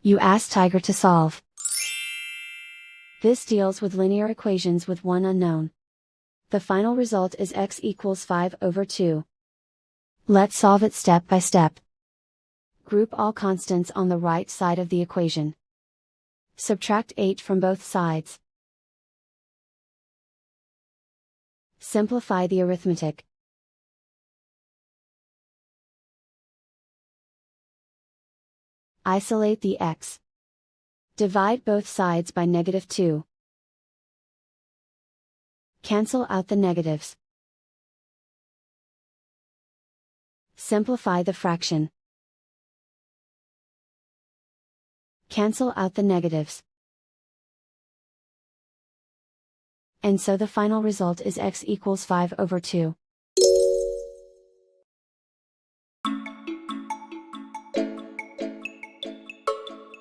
You ask Tiger to solve. This deals with linear equations with one unknown. The final result is x equals 5/2. Let's solve it step by step. Group all constants on the right side of the equation. Subtract 8 from both sides. Simplify the arithmetic. Isolate the x. Divide both sides by -2. Cancel out the negatives. Simplify the fraction. Cancel out the negatives. And so the final result is x equals 5/2.